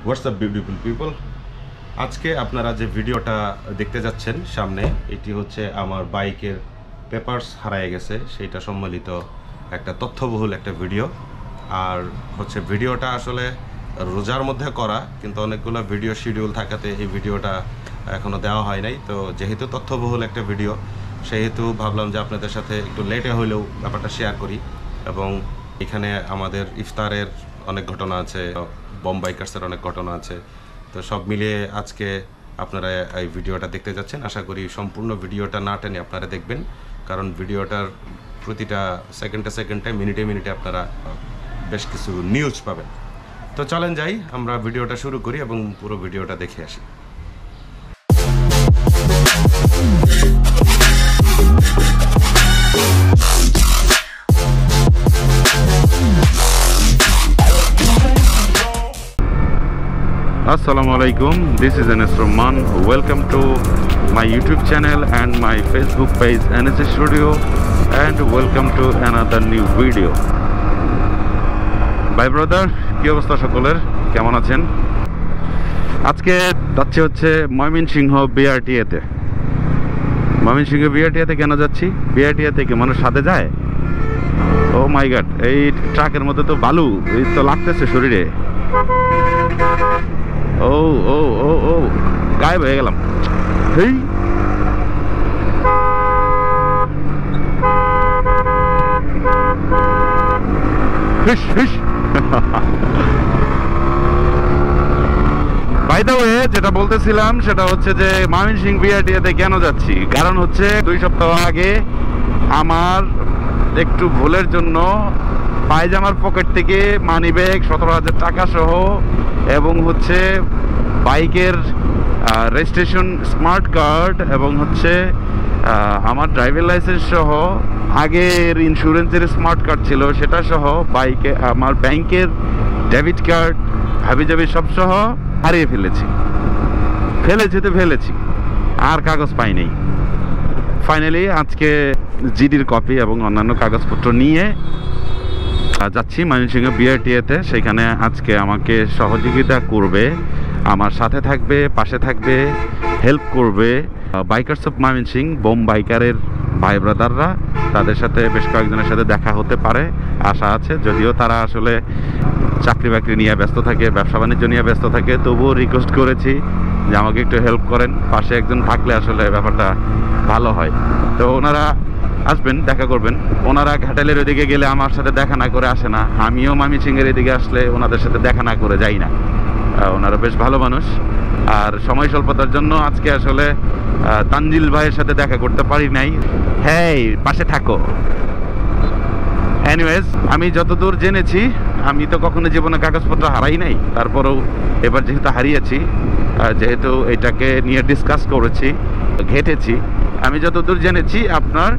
What's up beautiful people. আজকে আপনারা যে ভিডিওটা দেখতে যাচ্ছেন সামনে, এটি হচ্ছে আমার বাইকের পেপারস হারিয়ে গেছে সেইটা সম্বলিত একটা তথ্যবহুল একটা ভিডিও। আর হচ্ছে ভিডিওটা আসলে রোজার মধ্যে করা, কিন্তু অনেকগুলো ভিডিও শিডিউল থাকাতে এই ভিডিওটা এখনও দেওয়া হয় নাই। তো যেহেতু তথ্যবহুল একটা ভিডিও, সেহেতু ভাবলাম যে আপনাদের সাথে একটু লেটে হলেও ব্যাপারটা শেয়ার করি। এবং এখানে আমাদের ইফতারের অনেক ঘটনা আছে, বম বাইকার্সের অনেক ঘটনা আছে। তো সব মিলিয়ে আজকে আপনারা এই ভিডিওটা দেখতে যাচ্ছেন। আশা করি সম্পূর্ণ ভিডিওটা না টেনে আপনারা দেখবেন, কারণ ভিডিওটার প্রতিটা সেকেন্ডে মিনিটে আপনারা বেশ কিছু নিউজ পাবেন। তো চলেন যাই, আমরা ভিডিওটা শুরু করি এবং পুরো ভিডিওটা দেখে আসি। Assalamu alaikum, this is Ns Romman. Welcome to my YouTube channel and my Facebook page Ns Studio, and welcome to another new video. Bye brother, কি অবস্থা সকলের, কেমন আছেন? আজকে যাচ্ছি হচ্ছে ময়মনসিংহ BRTA তে। ময়মনসিংহ BRTA তে কেন যাচ্ছি? BRTA থেকে মানুষ সাথে যায়? ও মাই গড, এই ট্রাকের মধ্যে তো বালু, এই তো লাগতেছে শরীরে। ও ও ও ও গায়েব হয়ে গেলাম। হেই বাই দ্য ওয়ে, যেটা বলতেছিলাম সেটা হচ্ছে যে ময়মনসিংহ BRTA তে কেন যাচ্ছি, কারণ হচ্ছে 2 সপ্তাহ আগে আমার একটু ভুলের জন্য পায়জামার পকেট থেকে মানিব্যাগ 17,000 টাকা সহ এবং হচ্ছে বাইকের রেজিস্ট্রেশন স্মার্ট কার্ড এবং হচ্ছে আমার ড্রাইভিং লাইসেন্স সহ আগের ইন্স্যুরেন্সের স্মার্ট কার্ড ছিল সেটা সহ বাইকে আমার ব্যাংকের ডেবিট কার্ড হাবিজাবি সব সহ হারিয়ে ফেলেছি আর কাগজ পাইনি। ফাইনালি আজকে জিডির কপি এবং অন্যান্য কাগজপত্র নিয়ে যাচ্ছি ময়মনসিংহ BRTA তে। সেখানে আজকে আমাকে সহযোগিতা করবে, আমার সাথে থাকবে, পাশে থাকবে, হেল্প করবে বাইকার্স অফ ময়মনসিংহ, বোম বাইকারের ভাই ব্রাদাররা। তাদের সাথে বেশ কয়েকজনের সাথে দেখা হতে পারে আশা আছে, যদিও তারা আসলে চাকরি বাকরি নিয়ে ব্যস্ত থাকে, ব্যবসা বাণিজ্য নিয়ে ব্যস্ত থাকে। তবুও রিকোয়েস্ট করেছি যে আমাকে একটু হেল্প করেন, পাশে একজন থাকলে আসলে ব্যাপারটা ভালো হয়। তো ওনারা আসবেন, দেখা করবেন। ওনারা ঘাটালের ওদিকে গেলে আমার সাথে দেখা না করে আসে না, আমিও ময়মনসিংহের এদিকে আসলে ওনাদের সাথে দেখা না করে যাই না। ওনারা বেশ ভালো মানুষ। আর সময় স্বল্পতার জন্য আজকে আসলে তানজিল ভাইয়ের সাথে দেখা করতে পারি নাই। হ্যাঁ, পাশে থাকো। এনিওয়েজ, আমি যতদূর জেনেছি, আমি তো কখনো জীবনে কাগজপত্র হারাই নাই, তারপরেও এবার যেহেতু হারিয়েছি, যেহেতু এটাকে নিয়ে ডিসকাস করেছি, ঘেটেছি, আমি যতদূর জেনেছি আপনার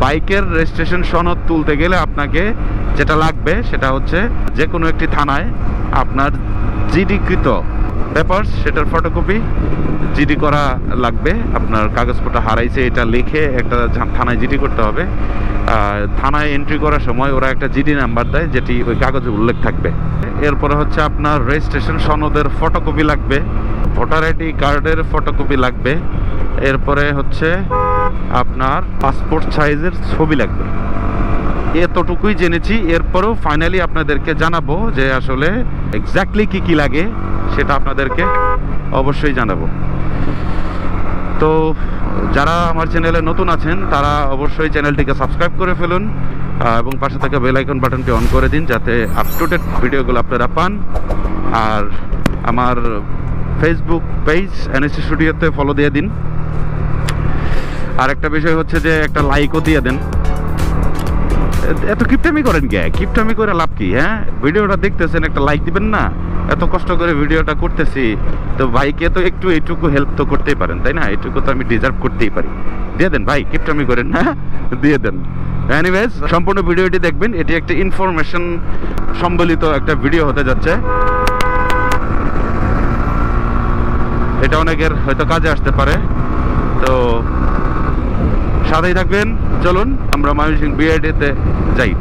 বাইকের রেজিস্ট্রেশন সনদ তুলতে গেলে আপনাকে যেটা লাগবে সেটা হচ্ছে যে কোনো একটি থানায় আপনার জিডিকৃত পেপারস, সেটার ফটোকপি জিডি করা লাগবে। আপনার কাগজপত্র হারাইছে এটা লিখে একটা থানায় জিডি করতে হবে। থানায় এন্ট্রি করার সময় ওরা একটা জিডি নাম্বার দেয়, যেটি ওই কাগজে উল্লেখ থাকবে। এরপরে হচ্ছে আপনার রেজিস্ট্রেশন সনদের ফটোকপি লাগবে, ভোটার আইডি কার্ডের ফটোকপি লাগবে, এরপরে হচ্ছে আপনার পাসপোর্ট সাইজের ছবি লাগবে। এতটুকুই জেনেছি। এরপরেও ফাইনালি আপনাদেরকে জানাবো যে আসলে এক্স্যাক্টলি কি লাগে, সেটা আপনাদেরকে অবশ্যই জানাবো। তো যারা আমার চ্যানেলে নতুন আছেন তারা অবশ্যই চ্যানেলটিকে সাবস্ক্রাইব করে ফেলুন এবং পাশে থাকা বেল আইকন বাটনটি অন করে দিন, যাতে আপ টু ডেট ভিডিওগুলো আপনারা পান। আর আমার ফেসবুক পেজ NS স্টুডিওতে ফলো দিয়ে দিন। আর একটা বিষয় হচ্ছে যে একটা লাইকও দিয়ে দেন। এত কিপটামি করেন কে? কিপটামি করে লাভ কি? হ্যাঁ, ভিডিওটা দেখতেছেন, একটা লাইক দিবেন না? এত কষ্ট করে ভিডিওটা করতেছি, তো ভাইকে তো একটু এইটুকু হেল্প তো করতেই পারেন, তাই না? এইটুকু তো আমি ডিজার্ভ করতেই পারি। দিয়ে দেন ভাই, কিপটামি করেন না, দিয়ে দেন। এনিওয়েজ, সম্পূর্ণ ভিডিওটি দেখবেন। এটি একটা ইনফরমেশন সম্বলিত একটা ভিডিও হতে যাচ্ছে। এটা অনেকের হয়তো কাজে আসতে পারে, তো সাথেই থাকবেন। চলুন আমরা ময়মনসিংহ BRTA তে যাই।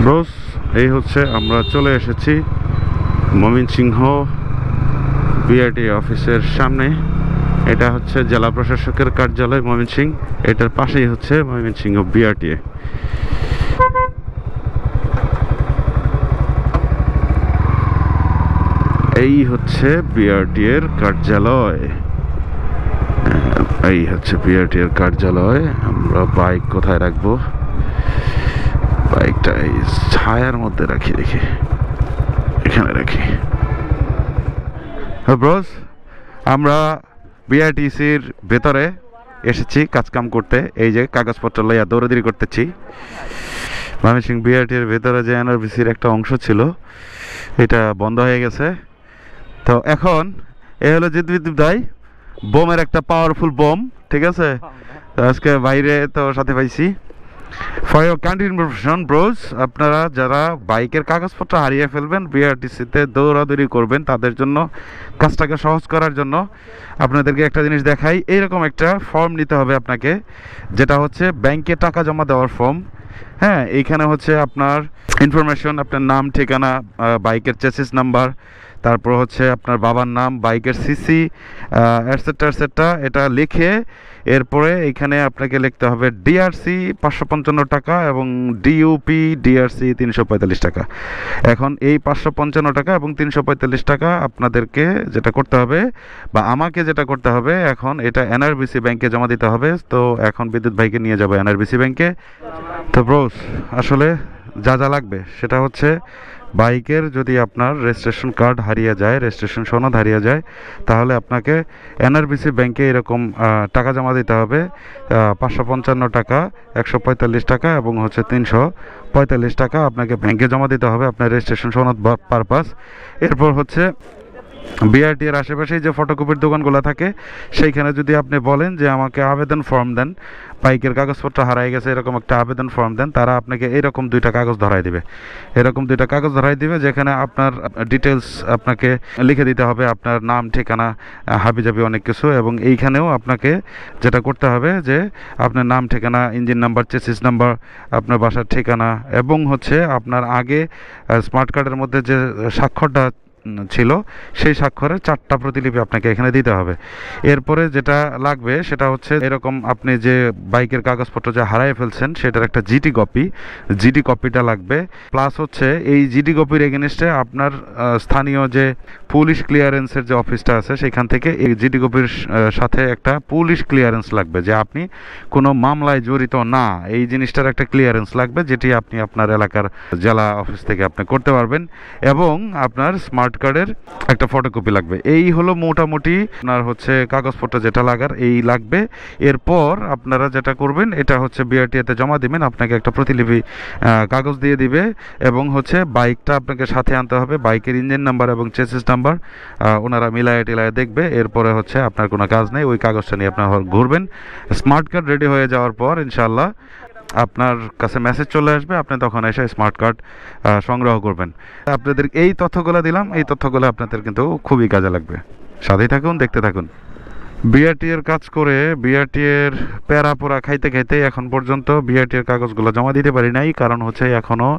ব্রোস, এই হচ্ছে আমরা চলে এসেছি ময়মনসিংহ বিআরটিএ অফিসের সামনে। এটা হচ্ছে জেলা প্রশাসকের কার্যালয় ময়মনসিংহ, এটার পাশেই হচ্ছে ময়মনসিংহ বিআরটিএ। এই হচ্ছে বিআরটিএর কার্যালয়, এই হচ্ছে বিআরটিএর কার্যালয়। আমরা বাইক কোথায় রাখবো? বাইকটা এই ছায়ার মধ্যে রাখি, দেখি এখানে রাখি। ব্রোস, আমরা বিআরটিসির ভেতরে এসেছি কাজকাম করতে। এই যে কাগজপত্র লইয়া দৌড়াদৌড়ি করতেছি। ময়মনসিংহ বিআরটির ভেতরে যে এনআরবিসির একটা অংশ ছিল, এটা বন্ধ হয়ে গেছে। তো এখন এ হলো জিদ্দিপ ভাই, বোমের একটা পাওয়ারফুল বোম, ঠিক আছে? আজকে বাইরে তো সাথে পাইছি। For your kind information bros, আপনারা যারা বাইকের কাগজপত্র হারিয়ে ফেলবেন, বিআরটিসিতে দৌড়াদৌড়ি করবেন, তাদের জন্য কাজটাকে সহজ করার জন্য আপনাদেরকে একটা জিনিস দেখাই। এইরকম একটা ফর্ম নিতে হবে আপনাকে, যেটা হচ্ছে ব্যাংকে টাকা জমা দেওয়ার ফর্ম। হ্যাঁ, এইখানে হচ্ছে আপনার ইনফরমেশন, আপনার নাম, ঠিকানা, বাইকের চেসিস নাম্বার, তারপর হচ্ছে আপনার বাবার নাম, বাইকের সিসি, এটসেট্রা এটসেট্রা, এটা লিখে এরপরে এখানে আপনাকে লিখতে হবে ডিআরসি 555 টাকা এবং ডিইউপি ডিআরসি 345 টাকা। এখন এই 555 টাকা এবং 345 টাকা আপনাদেরকে যেটা করতে হবে, বা আমাকে যেটা করতে হবে, এখন এটা এনআরবিসি ব্যাংকে জমা দিতে হবে। তো এখন বিদ্যুৎ ভাইকে নিয়ে যাবো এনআরবিসি ব্যাংকে। তো ব্রোস, আসলে যা যা লাগবে সেটা হচ্ছে বাইকের যদি আপনার রেজিস্ট্রেশন কার্ড হারিয়ে যায়, রেজিস্ট্রেশন সনদ হারিয়ে যায়, তাহলে আপনাকে এনআরবিসি ব্যাংকে এরকম টাকা জমা দিতে হবে। 555 টাকা, 145 টাকা এবং হচ্ছে 345 টাকা আপনাকে ব্যাংকে জমা দিতে হবে আপনার রেজিস্ট্রেশন সনদ পারপাস। এরপর হচ্ছে বিআরটিএর আশেপাশেই যে ফটোকপির দোকানগুলো থাকে, সেইখানে যদি আপনি বলেন যে আমাকে আবেদন ফর্ম দেন, বাইকের কাগজপত্র হারাই গেছে এরকম একটা আবেদন ফর্ম দেন, তারা আপনাকে এরকম 2টা কাগজ ধরাই দিবে। এরকম 2টা কাগজ ধরাই দিবে, যেখানে আপনার ডিটেলস আপনাকে লিখে দিতে হবে, আপনার নাম, ঠিকানা, হাবিজাবি অনেক কিছু। এবং এইখানেও আপনাকে যেটা করতে হবে যে আপনার নাম, ঠিকানা, ইঞ্জিন নাম্বার, চেসিস নাম্বার, আপনার বাসার ঠিকানা এবং হচ্ছে আপনার আগে স্মার্ট কার্ডের মধ্যে যে স্বাক্ষরটা ছিল, সেই স্বাক্ষরের 4টা প্রতিলিপি আপনাকে এখানে দিতে হবে। এরপরে যেটা লাগবে সেটা হচ্ছে এরকম আপনি যে বাইকের কাগজপত্র যে হারাই ফেলছেন সেটার একটা জিডি কপিটা লাগবে। প্লাস হচ্ছে এই জিডি কপির এগেনস্টে আপনার স্থানীয় যে পুলিশ ক্লিয়ারেন্সের যে অফিসটা আছে, সেখান থেকে এই জিডি কপির সাথে একটা পুলিশ ক্লিয়ারেন্স লাগবে, যে আপনি কোনো মামলায় জড়িত না, এই জিনিসটার একটা ক্লিয়ারেন্স লাগবে, যেটি আপনি আপনার এলাকার জেলা অফিস থেকে আপনি করতে পারবেন। এবং আপনার স্মার্ট কার্ডের একটা ফটোকপি লাগবে। এই হলো মোটামুটি আপনার হচ্ছে কাগজপত্র যেটা লাগার, এই লাগবে। এরপর আপনারা যেটা করবেন, এটা হচ্ছে বিআরটিএতে জমা দিবেন, আপনাকে একটা প্রতিলিপি কাগজ দিয়ে দিবে এবং হচ্ছে বাইকটা আপনাকে সাথে আনতে হবে, বাইকের ইঞ্জিন নাম্বার এবং চেসিস নাম্বার ওনারা মিলায় টিলায় দেখবে। এরপরে হচ্ছে আপনার কোনো কাজ নেই, ওই কাগজটা নিয়ে আপনার ঘুরবেন। স্মার্ট কার্ড রেডি হয়ে যাওয়ার পর ইনশাআল্লাহ আপনার কাছে মেসেজ চলে আসবে, আপনি তখন এসে স্মার্ট কার্ড সংগ্রহ করবেন। আপনাদের এই তথ্যগুলো দিলাম, এই তথ্যগুলো আপনাদের কিন্তু খুবই কাজে লাগবে। সাথেই থাকুন, দেখতে থাকুন। বিআরটিএর কাজ করে, বিআরটিএর প্যারা পোড়া খাইতে খাইতে এখন পর্যন্ত বিআরটিএর কাগজগুলো জমা দিতে পারি নাই, কারণ হচ্ছে এখনও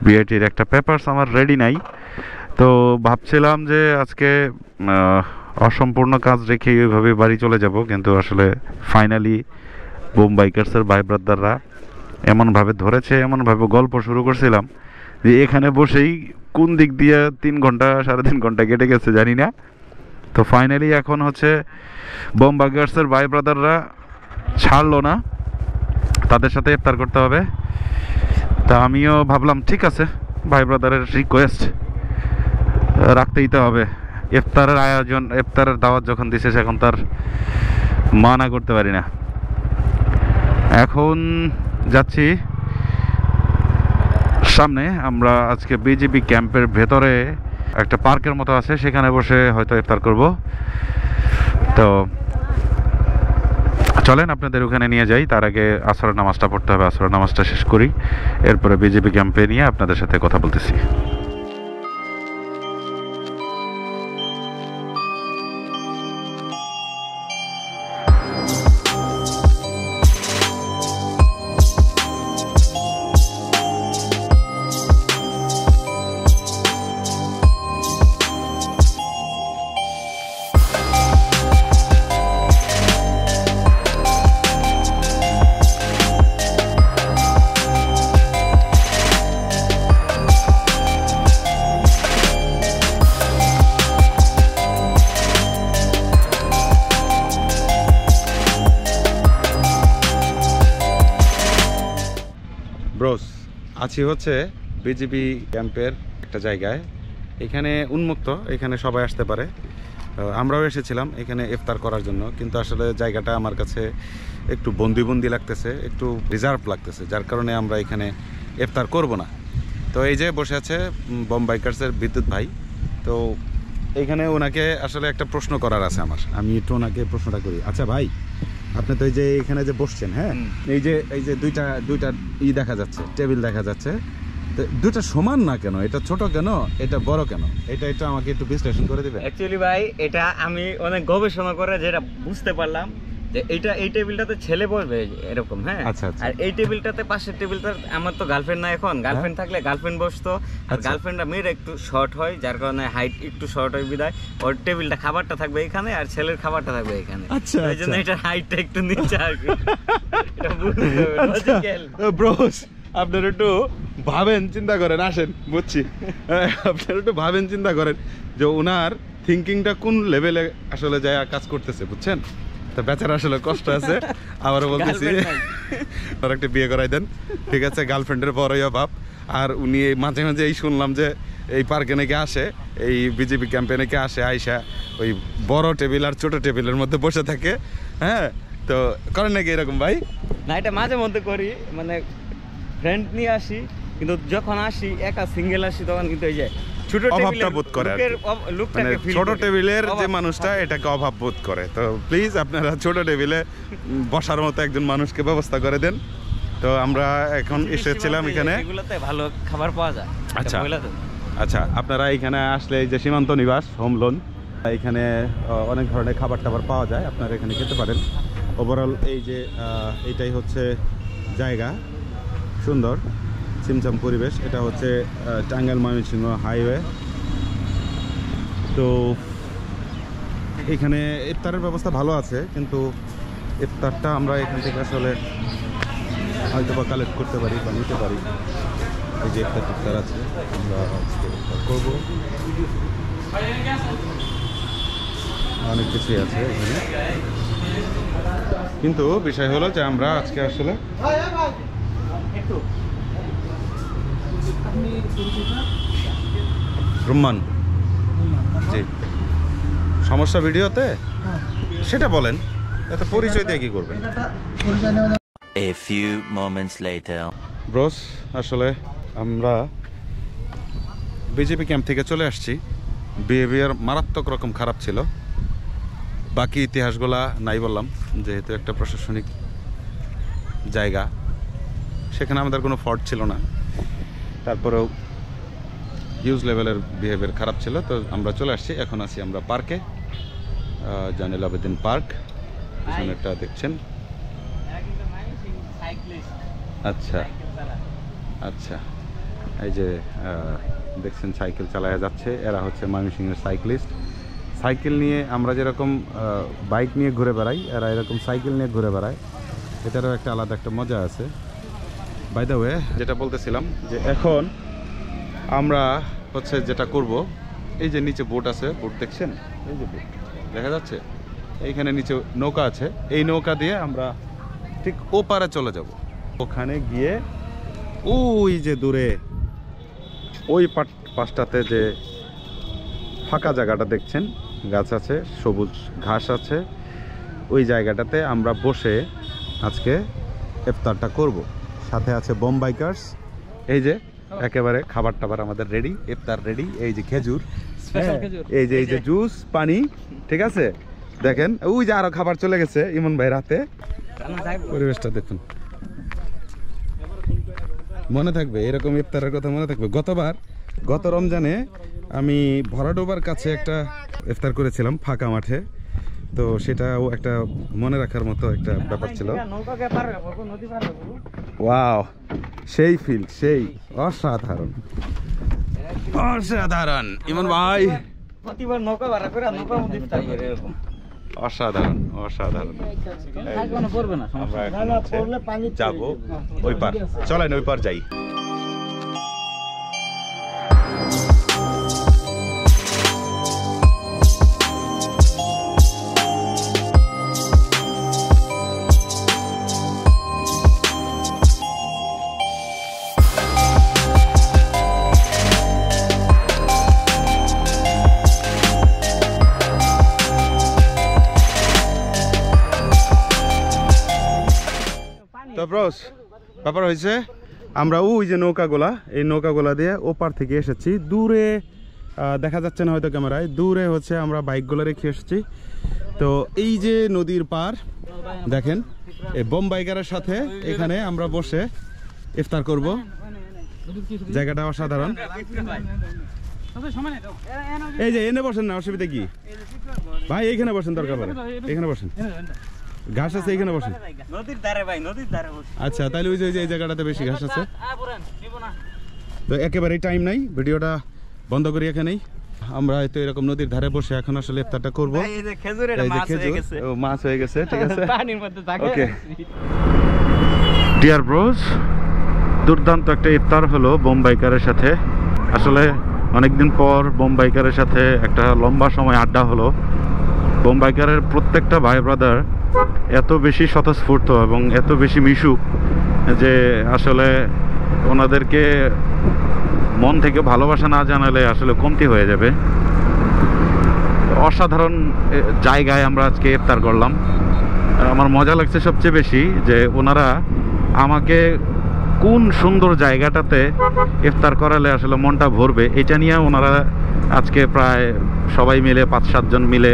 বিআরটির একটা পেপারস আমার রেডি নাই। তো ভাবছিলাম যে আজকে অসম্পূর্ণ কাজ রেখে ওইভাবে বাড়ি চলে যাব, কিন্তু আসলে ফাইনালি বোম বাইকার্সের ভাই ব্রাদাররা এমনভাবে ধরেছে, এমনভাবে গল্প শুরু করছিলাম যে এখানে বসেই কোন দিক দিয়ে 3 ঘন্টা 3.5 ঘন্টা কেটে গেছে জানি না। তো ফাইনালি এখন হচ্ছে বোম বাইকার্সের ভাই ব্রাদাররা ছাড়লো না, তাদের সাথে ইফতার করতে হবে। তা আমিও ভাবলাম ঠিক আছে, ভাই ব্রাদারের রিকোয়েস্ট রাখতেই তো হবে। ইফতারের আয়োজন, ইফতারের দাওয়াত যখন দিছে, এখন তার মানা করতে পারি না। এখন যাচ্ছি সামনে, আমরা আজকে বিজিবি ক্যাম্পের ভেতরে একটা পার্কের মতো আছে, সেখানে বসে হয়তো ইফতার করব। তো চলেন আপনাদের ওখানে নিয়ে যাই। তার আগে আসরের নামাজটা পড়তে হবে, আসরের নামাজটা শেষ করি, এরপরে বিজিবি ক্যাম্পে নিয়ে আপনাদের সাথে কথা বলতেছি। আছি হচ্ছে বিজিবি ক্যাম্পের একটা জায়গায়, এখানে উন্মুক্ত, এখানে সবাই আসতে পারে। আমরাও এসেছিলাম এখানে ইফতার করার জন্য, কিন্তু আসলে জায়গাটা আমার কাছে একটু বন্দি লাগতেছে, একটু রিজার্ভ লাগতেছে, যার কারণে আমরা এখানে ইফতার করব না। তো এই যে বসে আছে বোমবাইকার্সের বিদ্যুৎ ভাই, তো এইখানে ওনাকে আসলে একটা প্রশ্ন করার আছে আমার, আমি একটু ওনাকে প্রশ্নটা করি। আচ্ছা ভাই, আপনি তো এই যে এখানে যে বসছেন, হ্যাঁ, এই যে দুইটা দেখা যাচ্ছে, টেবিল দেখা যাচ্ছে, দুইটা সমান না কেন? এটা ছোট কেন, এটা বড় কেন? এটা আমাকে একটু বিশ্লেষণ করে দিবেন। অ্যাকচুয়ালি ভাই, এটা আমি অনেক গবেষণা করে যেটা বুঝতে পারলাম যে এই টেবিলটাতে ছেলে বসবে এরকম, হ্যাঁ। আচ্ছা। আর এই টেবিলটাতে, পাশের টেবিলটা, আমার তো গার্লফ্রেন্ড না এখন, গার্লফ্রেন্ড থাকলে গার্লফ্রেন্ড বসতো, আর গার্লফ্রেন্ডটা মেয়ের একটু শর্ট হয়, যার কারণে হাইট একটু শর্ট হয় বিদায় ওর টেবিলটা, খাবারটা থাকবে এখানে আর ছেলের খাবারটা থাকবে এখানে। আচ্ছা, এই জন্য এটার হাইটটা একটু নিচে আর কি। ব্রোস, আপনারা একটু ভাবেন, চিন্তা করেন, আসেন বুঝছি, আপনারা একটু ভাবেন, চিন্তা করেন যে ওনার থিঙ্কিংটা কোন লেভেলে আসলে যায় কাজ করতেছে, বুঝছেন? তো বেচারা আসলে কষ্ট আছে। আবারও বলতেছি, আর একটা বিয়ে করাই দেন, ঠিক আছে? গার্লফ্রেন্ডের বড়ই অভাব। আর উনি মাঝে মাঝে এই শুনলাম যে এই পার্কে নাকি আসে, এই বিজেপি ক্যাম্পে নাকি আসে, আইসা ওই বড় টেবিল আর ছোট টেবিলের মধ্যে বসে থাকে, হ্যাঁ। তো করেন নাকি এরকম ভাই? না, এটা মাঝে মধ্যে করি, মানে ফ্রেন্ড নিয়ে আসি, কিন্তু যখন আসি একা সিঙ্গেল আসি তখন কিন্তু এই যে অভাবটা বোধ করে, মানে ছোট টেবিলের যে মানুষটা এটাকে অভাব বোধ করে। তো প্লিজ আপনারা ছোট টেবিলে বসার মতো একজন মানুষকে ব্যবস্থা করে দেন। তো আমরা এখন এসেছিলাম এখানে, এগুলোতে ভালো খাবার পাওয়া যায়। আচ্ছা, আপনারা এখানে আসলে এই যে সীমান্ত নিবাস হোম লোন, এখানে অনেক ধরনের খাবার টাবার পাওয়া যায়, আপনারা এখানে খেতে পারেন। ওভারঅল এই যে এইটাই হচ্ছে জায়গা, সুন্দর ছিমছাম পরিবেশ। এটা হচ্ছে টাঙ্গাইল ময়মনসিংহ হাইওয়ে। তো এখানে ইফতারের ব্যবস্থা ভালো আছে, কিন্তু ইফতারটা আমরা এখান থেকে আসলে হয়তো বা কালেক্ট করতে পারি বা নিতে পারি। এই যে ইফতার আছে, আমরা ইফতার করবো, অনেক কিছুই আছে এখানে। কিন্তু বিষয় হলো যে আমরা আজকে আসলে রুম্মান, জি, সমস্যা ভিডিওতে সেটা বলেন, এত পরিচয় দিয়ে কি করবেন? A few moments later. Bros, আসলে আমরা বিজেপি ক্যাম্প থেকে চলে আসছি। বিহেভিয়ার মারাত্মক রকম খারাপ ছিল, বাকি ইতিহাসগুলা নাই বললাম, যেহেতু একটা প্রশাসনিক জায়গা, সেখানে আমাদের কোনো ফল্ট ছিল না, তারপরেও হিউজ লেভেলের বিহেভিয়ার খারাপ ছিল। তো আমরা চলে আসছি, এখন আছি আমরা পার্কে, জানেল আবেদিন পার্ক, পিছনেরটা দেখছেন। আচ্ছা, এই যে দেখছেন সাইকেল চালায়া যাচ্ছে, এরা হচ্ছে ময়মনসিংহের সাইক্লিস্ট। সাইকেল নিয়ে আমরা যেরকম বাইক নিয়ে ঘুরে বেড়াই, এরা এরকম সাইকেল নিয়ে ঘুরে বেড়ায়, এটারও একটা আলাদা একটা মজা আছে। বাই দ্য ওয়ে, যেটা বলতেছিলাম যে এখন আমরা হচ্ছে যেটা করব, এই যে নিচে বোট আছে, বোট দেখছেন, এই যে বোট দেখা যাচ্ছে, এইখানে নিচে নৌকা আছে, এই নৌকা দিয়ে আমরা ঠিক ওপারে চলে যাব। ওখানে গিয়ে ওই যে দূরে ওই পাশটাতে যে ফাঁকা জায়গাটা দেখছেন, গাছ আছে, সবুজ ঘাস আছে, ওই জায়গাটাতে আমরা বসে আজকে ইফতারটা করব। সাথে আছে বোমবাইকার্স, এই যে একেবারে খাবার টাবার আমাদের রেডি, ইফতার রেডি। এই যে খেজুর, এই যে জুস, পানি, ঠিক আছে? দেখেন ওই যে আরো খাবার চলে গেছে ইমন ভাইয়ের হাতে। পরিবেশটা দেখুন, মনে থাকবে এরকম ইফতারের কথা, মনে থাকবে। গত রমজানে আমি ভরাডোবার কাছে একটা ইফতার করেছিলাম ফাঁকা মাঠে, তো সেটাও একটা মনে রাখার মতো একটা ব্যাপার ছিল। ওয়াও, সেই ফিল, সেই অসাধারণ, অসাধারণ ইমন ভাই, অসাধারণ, অসাধারণ। যাবো ওই পার, চলেন ওই পার যাই। ব্রোস ব্যাপার হয়েছে আমরা ওই যে নৌকাগুলা এই নৌকাগুলা দিয়ে ওপার থেকে এসেছি দূরে দেখা যাচ্ছে না হয়তো ক্যামেরায় দূরে হচ্ছে আমরা বাইকগুলো রেখে এসেছি তো এই যে নদীর পার দেখেন এই বোম্বাইকারের সাথে এখানে আমরা বসে ইফতার করব জায়গাটা অসাধারণ এই যে এনে বসেন না অসুবিধা কি ভাই এইখানে বসেন দরকার পড়ে এখানে বসেন ঘাস আছে এইখানে বসেন নদীর ধারে ভাই নদীর ধারে আচ্ছা তাহলে ওই যে এই জায়গাটাতে বেশি ঘাস আছে তো একেবারেই টাইম নাই ভিডিওটা বন্ধ করি এখানেই আমরা তো এরকম নদীর ধারে বসে এখন আসলে ইফতারটা করব এই যে খেজুরের মাছ হয়ে গেছে ও মাছ হয়ে গেছে ঠিক আছে পানির মধ্যে থাকে ওকে ডিয়ার ব্রোস দুর্দান্ত একটা ইফতার হলো বোম্বাইকারের সাথে আসলে অনেকদিন পর বোম্বাইকারের সাথে একটা লম্বা সময় আড্ডা হলো বোম্বাইকারের প্রত্যেকটা ভাই ব্রাদার এত বেশি স্বতঃস্ফূর্ত এবং এত বেশি মিশুক যে আসলে ওনাদেরকে মন থেকে ভালোবাসা না জানালে আসলে কমতি হয়ে যাবে অসাধারণ জায়গায় আমরা আজকে ইফতার করলাম আমার মজা লাগছে সবচেয়ে বেশি যে ওনারা আমাকে কোন সুন্দর জায়গাটাতে ইফতার করালে আসলে মনটা ভরবে এটা নিয়ে ওনারা আজকে প্রায় সবাই মিলে 5-7 জন মিলে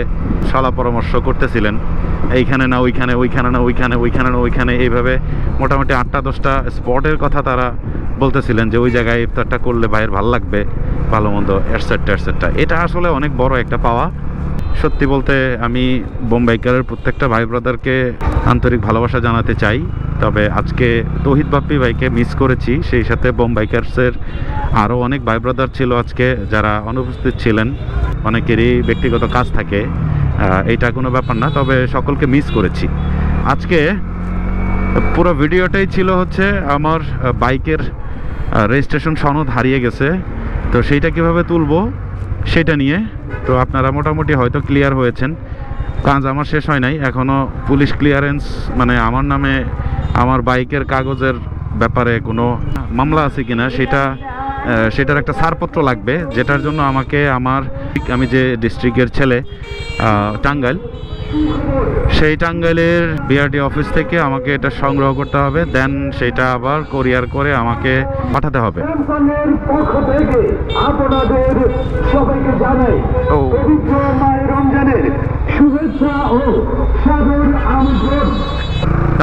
সলা পরামর্শ করতেছিলেন এইখানে না ওইখানে ওইখানে না ওইখানে ওইখানে না ওইখানে এইভাবে মোটামুটি 8-10টা স্পটের কথা তারা বলতেছিলেন যে ওই জায়গায় ইফতারটা করলে ভাইয়ের ভালো লাগবে ভালো মন্দ এটসেট্রা এটসেট্রা এটা আসলে অনেক বড় একটা পাওয়া সত্যি বলতে আমি বোম্বাইকারের প্রত্যেকটা ভাই ব্রাদারকে আন্তরিক ভালোবাসা জানাতে চাই তবে আজকে তৌহিদ বাপ্পি ভাইকে মিস করেছি সেই সাথে বোম্বাইকার্সের আরও অনেক ভাই ব্রাদার ছিল আজকে যারা অনুপস্থিত ছিলেন অনেকেরই ব্যক্তিগত কাজ থাকে এটা কোনো ব্যাপার না তবে সকলকে মিস করেছি আজকে পুরো ভিডিওটাই ছিল হচ্ছে আমার বাইকের রেজিস্ট্রেশন সনদ হারিয়ে গেছে তো সেইটা কিভাবে তুলবো সেটা নিয়ে তো আপনারা মোটামুটি হয়তো ক্লিয়ার হয়েছেন কাজ আমার শেষ হয় নাই এখনও পুলিশ ক্লিয়ারেন্স মানে আমার নামে আমার বাইকের কাগজের ব্যাপারে কোনো মামলা আছে কিনা সেটার একটা ছাড়পত্র লাগবে যেটার জন্য আমাকে আমি যে ডিস্ট্রিক্টের ছেলে টাঙ্গাইল সেই টাঙ্গাইলের BRTA অফিস থেকে আমাকে এটা সংগ্রহ করতে হবে দেন সেটা আবার কোরিয়ার করে আমাকে পাঠাতে হবে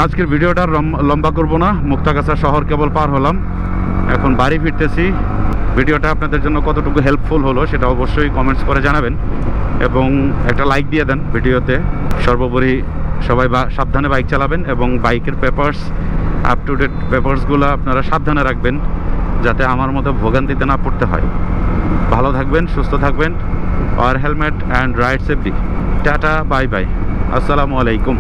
আজকের ভিডিওটা লম্বা করব না মুক্তাগাছা শহর কেবল পার হলাম এখন বাড়ি ফিরতেছি ভিডিওটা আপনাদের জন্য কতটুকু হেল্পফুল হলো সেটা অবশ্যই কমেন্টস করে জানাবেন এবং একটা লাইক দিয়ে দেন ভিডিওতে সর্বোপরি সবাই সাবধানে বাইক চালাবেন এবং বাইকের পেপারস আপ টু ডেট পেপারসগুলো আপনারা সাবধানে রাখবেন যাতে আমার মতো ভোগান্তিতে না পড়তে হয় ভালো থাকবেন সুস্থ থাকবেন আর helmet and ride safety tata bye bye আসসালামু আলাইকুম